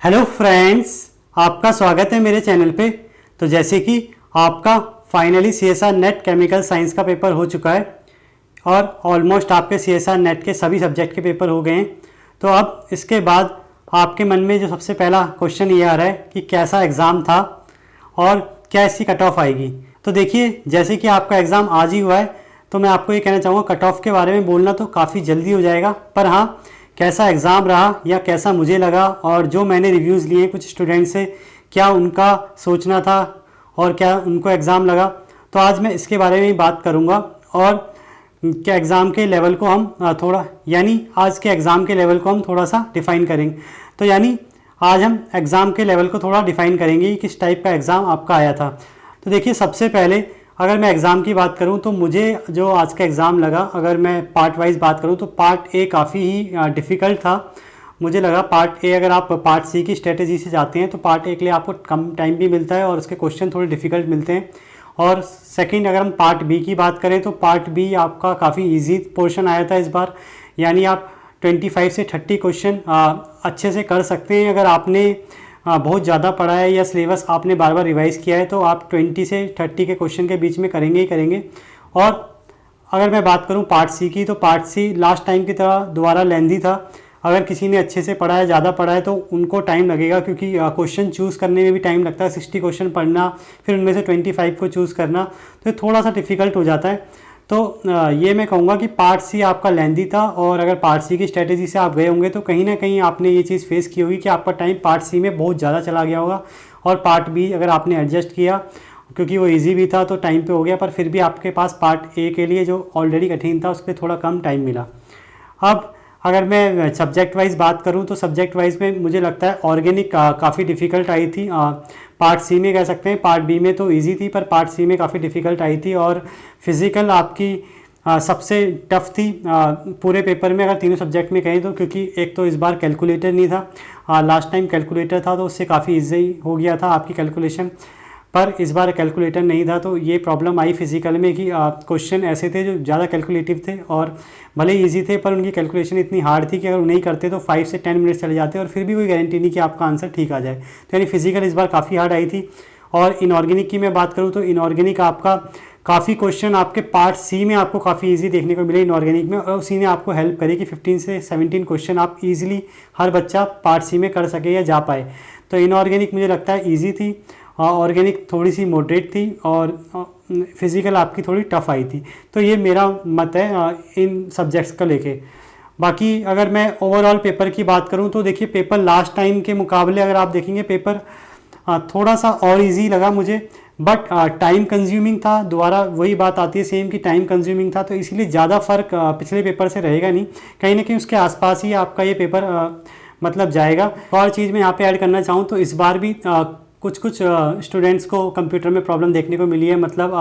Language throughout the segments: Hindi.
हेलो फ्रेंड्स, आपका स्वागत है मेरे चैनल पे। तो जैसे कि आपका finally CSR net chemical science का पेपर हो चुका है और ऑलमोस्ट आपके सीएसआर नेट के सभी सब्जेक्ट के पेपर हो गए हैं। तो अब इसके बाद आपके मन में जो सबसे पहला क्वेश्चन ये आ रहा है कि कैसा एग्ज़ाम था और क्या इसकी कट ऑफ आएगी। तो देखिए, जैसे कि आपका एग्ज़ाम आज ही हुआ है तो मैं आपको ये कहना चाहूँगा, कट ऑफ के बारे में बोलना तो काफ़ी जल्दी हो जाएगा, पर हाँ, कैसा एग्ज़ाम रहा या कैसा मुझे लगा और जो मैंने रिव्यूज़ लिए कुछ स्टूडेंट से, क्या उनका सोचना था और क्या उनको एग्ज़ाम लगा, तो आज मैं इसके बारे में ही बात करूँगा। और क्या एग्ज़ाम के लेवल को हम आज के एग्ज़ाम के लेवल को हम थोड़ा सा डिफ़ाइन करेंगे। तो यानी आज हम एग्ज़ाम के लेवल को थोड़ा डिफ़ाइन करेंगे कि किस टाइप का एग्ज़ाम आपका आया था। तो देखिए, सबसे पहले अगर मैं एग्ज़ाम की बात करूं तो मुझे जो आज का एग्ज़ाम लगा, अगर मैं पार्ट वाइज बात करूं तो पार्ट ए काफ़ी ही डिफ़िकल्ट था। मुझे लगा पार्ट ए, अगर आप पार्ट सी की स्ट्रेटेजी से जाते हैं तो पार्ट ए के लिए आपको कम टाइम भी मिलता है और उसके क्वेश्चन थोड़े डिफ़िकल्ट मिलते हैं। और सेकंड, अगर हम पार्ट बी की बात करें तो पार्ट बी आपका काफ़ी ईजी पोर्शन आया था इस बार। यानी आप 25 से 30 क्वेश्चन अच्छे से कर सकते हैं। अगर आपने बहुत ज़्यादा पढ़ा है या सिलेबस आपने बार बार रिवाइज़ किया है तो आप 20 से 30 के क्वेश्चन के बीच में करेंगे ही करेंगे। और अगर मैं बात करूं पार्ट सी की, तो पार्ट सी लास्ट टाइम की तरह दोबारा लेंदी था। अगर किसी ने अच्छे से पढ़ा है, ज़्यादा पढ़ा है, तो उनको टाइम लगेगा, क्योंकि क्वेश्चन चूज़ करने में भी टाइम लगता है। 60 क्वेश्चन पढ़ना, फिर उनमें से 25 को चूज़ करना, तो ये थोड़ा सा डिफ़िकल्ट हो जाता है। तो ये मैं कहूँगा कि पार्ट सी आपका लेंदी था। और अगर पार्ट सी की स्ट्रेटेजी से आप गए होंगे तो कहीं ना कहीं आपने ये चीज़ फेस की होगी कि आपका टाइम पार्ट सी में बहुत ज़्यादा चला गया होगा। और पार्ट बी अगर आपने एडजस्ट किया, क्योंकि वो इजी भी था तो टाइम पे हो गया, पर फिर भी आपके पास पार्ट ए के लिए जो ऑलरेडी कठिन था उस पर थोड़ा कम टाइम मिला। अब अगर मैं सब्जेक्ट वाइज बात करूं तो सब्जेक्ट वाइज में मुझे लगता है ऑर्गेनिक काफ़ी डिफ़िकल्ट आई थी। पार्ट सी में कह सकते हैं, पार्ट बी में तो इजी थी पर पार्ट सी में काफ़ी डिफ़िकल्ट आई थी। और फिज़िकल आपकी सबसे टफ थी पूरे पेपर में, अगर तीनों सब्जेक्ट में कहें तो, क्योंकि एक तो इस बार कैलकुलेटर नहीं था। लास्ट टाइम कैलकुलेटर था तो उससे काफ़ी ईजी हो गया था आपकी कैलकुलेशन, पर इस बार कैलकुलेटर नहीं था। तो ये प्रॉब्लम आई फिज़िकल में कि क्वेश्चन ऐसे थे जो ज़्यादा कैलकुलेटिव थे और भले ही ईजी थे पर उनकी कैलकुलेशन इतनी हार्ड थी कि अगर उन्हें ही करते तो 5 से 10 मिनट चले जाते और फिर भी कोई गारंटी नहीं कि आपका आंसर ठीक आ जाए। तो यानी फिज़िकल इस बार काफ़ी हार्ड आई थी। और इनऑर्गेनिक की मैं बात करूँ तो इनऑर्गेनिक आपका काफ़ी क्वेश्चन आपके पार्ट सी में आपको काफ़ी इजी देखने को मिले इनऑर्गेनिक में, और उसी ने आपको हेल्प करी कि 15 से 17 क्वेश्चन आप इजीली हर बच्चा पार्ट सी में कर सके या जा पाए। तो इनऑर्गेनिक मुझे लगता है ईजी थी, ऑर्गेनिक थोड़ी सी मॉडरेट थी और फिज़िकल आपकी थोड़ी टफ आई थी। तो ये मेरा मत है इन सब्जेक्ट्स को लेके। बाकी अगर मैं ओवरऑल पेपर की बात करूं तो देखिए, पेपर लास्ट टाइम के मुकाबले अगर आप देखेंगे पेपर थोड़ा सा और इजी लगा मुझे, बट टाइम कंज्यूमिंग था। दोबारा वही बात आती है सेम कि टाइम कंज्यूमिंग था, तो इसीलिए ज़्यादा फ़र्क पिछले पेपर से रहेगा नहीं, कहीं ना कहीं उसके आसपास ही आपका ये पेपर मतलब जाएगा। और चीज़ मैं यहाँ पे ऐड करना चाहूँ तो इस बार भी कुछ स्टूडेंट्स को कंप्यूटर में प्रॉब्लम देखने को मिली है। मतलब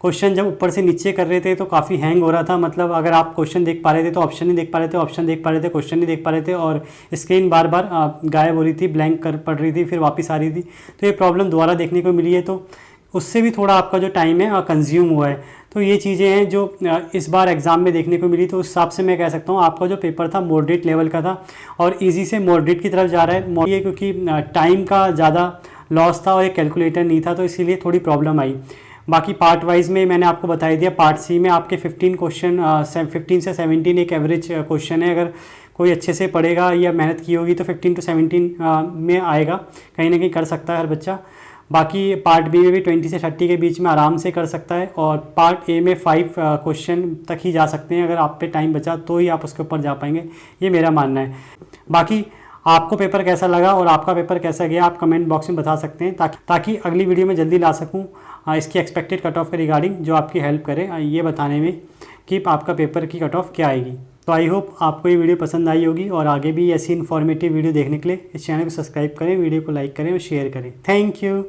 क्वेश्चन जब ऊपर से नीचे कर रहे थे तो काफ़ी हैंग हो रहा था। मतलब अगर आप क्वेश्चन देख पा रहे थे तो ऑप्शन नहीं देख पा रहे थे, ऑप्शन देख पा रहे थे क्वेश्चन नहीं देख पा रहे थे, और स्क्रीन बार बार गायब हो रही थी, ब्लैंक कर पड़ रही थी, फिर वापस आ रही थी। तो ये प्रॉब्लम दोबारा देखने को मिली है, तो उससे भी थोड़ा आपका जो टाइम है कंज्यूम हुआ है। तो ये चीज़ें हैं जो इस बार एग्ज़ाम में देखने को मिली। तो उस हिसाब से मैं कह सकता हूँ आपका जो पेपर था मॉडरेट लेवल का था और इजी से मॉडरेट की तरफ जा रहा है। ये क्योंकि टाइम का ज़्यादा लॉस था और एक कैलकुलेटर नहीं था, तो इसीलिए थोड़ी प्रॉब्लम आई। बाकी पार्ट वाइज में मैंने आपको बता दिया, पार्ट सी में आपके 15 क्वेश्चन 15 से 17 एक एवरेज क्वेश्चन है। अगर कोई अच्छे से पढ़ेगा या मेहनत की होगी तो 15 to 17 में आएगा, कहीं ना कहीं कर सकता है हर बच्चा। बाकी पार्ट बी में भी 20 से 30 के बीच में आराम से कर सकता है, और पार्ट ए में 5 क्वेश्चन तक ही जा सकते हैं। अगर आप पे टाइम बचा तो ही आप उसके ऊपर जा पाएंगे, ये मेरा मानना है। बाकी आपको पेपर कैसा लगा और आपका पेपर कैसा गया आप कमेंट बॉक्स में बता सकते हैं, ताकि अगली वीडियो में जल्दी ला सकूं इसकी एक्सपेक्टेड कट ऑफ के रिगार्डिंग, जो आपकी हेल्प करे ये बताने में कि आपका पेपर की कट ऑफ क्या आएगी। तो आई होप आपको ये वीडियो पसंद आई होगी, और आगे भी ऐसी इन्फॉर्मेटिव वीडियो देखने के लिए इस चैनल को सब्सक्राइब करें, वीडियो को लाइक करें और शेयर करें। Thank you.